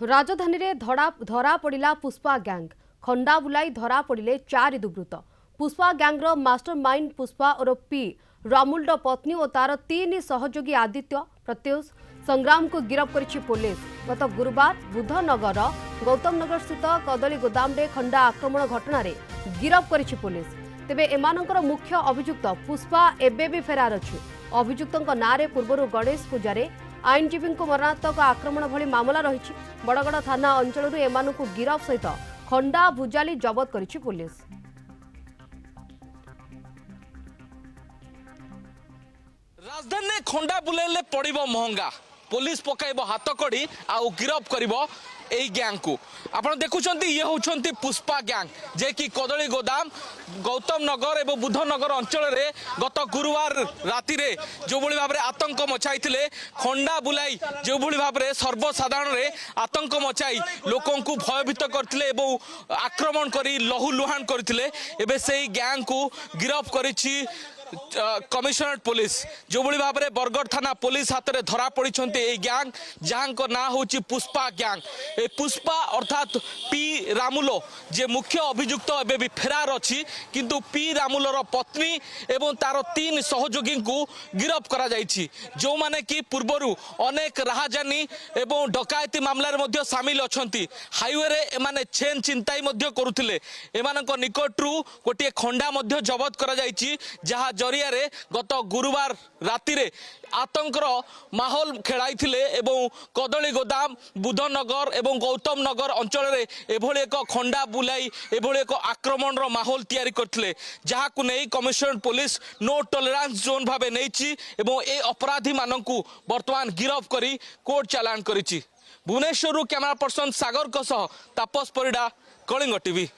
राजधानी रे धरा पड़ा पुष्पा गैंग खंडा बुलाई धरा पड़े 4 दुर्वृत्त। पुष्पा गैंग्र मास्टरमाइंड पुष्पा और पी रामुल्ड पत्नी और तार 3 सहयोगी आदित्य प्रत्युष संग्राम को गिरफ्त करिछि पुलिस। गत गुरुवार बुधनगर गौतम नगर स्थित कदली गोदाम रे खंडा आक्रमण घटना रे गिरफ्त करिछि पुलिस। तेबे एमानकर मुख्य अभियुक्त पुष्पा एबे भी फेरार अछि। अभियुक्तଙ୍କ नारे पूर्वरु गणेश पूजारे आईनजीवी को मरणात्मक आक्रमण भली मामला रही। बड़गड़ थाना अंचल एमानकु गिरफ सहित खंडा भुजाली जबत करिछि पुलिस। राजधानी खंडा बुलेले पड़िबो महंगा। पुलिस पकाइबो हाथ कड़ी आउ गिरफ करिबो एई गैंग को। आपण देखुछंती ये होछंती पुष्पा गैंग जे कि कदली गोदाम गौतम नगर एवं बुधनगर अंचल रे गत गुरुवार राति रे जो भली भाबरे आतंक मचाइथिले। खंडा बुलाई जो भली भाबरे सर्वसाधारण रे आतंक मचाई लोकन को भयभीत करथिले एवं आक्रमण करी लहु लुहान करथिले। एबे सेई गैंग को गिरफ करिछि कमिशनरेट पुलिस। जो भली भाबरे बरगड़ थाना पुलिस हाथ में धरा पड़ी गैंग जहाँ ना हूँ पुष्पा गैंग। ए पुष्पा अर्थात पी रामुलो जे मुख्य अभियुक्त एवं भी फेरार अच्छी किंतु पी रामुलर पत्नी एवं तार 3 सहयोगी को गिरफ करा जाइछि। जो माने कि पूर्वर अनेक राहजानी एवं डकायती मामलार मध्य सामिल अछंती। हाईवे रे एमाने चेन चिंताई मध्य करुथिले। एमानक निकटरू गोटे खंडा मध्य जबत करा जाइछि जहाँ जरिया रे गत गुरुवार राति रे आतंकर माहौल खेलाई एवं कदली गोदाम बुधनगर एवं गौतम नगर अंचल रे एभली एक खंडा बुलाई एभली एक आक्रमण रो माहौल तैयारी करथिले। जहाँ को नहीं commissionerate police no tolerance zone भाबे नैछि एवं ए अपराधी माननकु वर्तमान गिरफ करी कोर्ट चालान करिछि। भुवनेश्वर कैमरा पर्सन सागर सह तापस परिडा, कलिंग टीवी।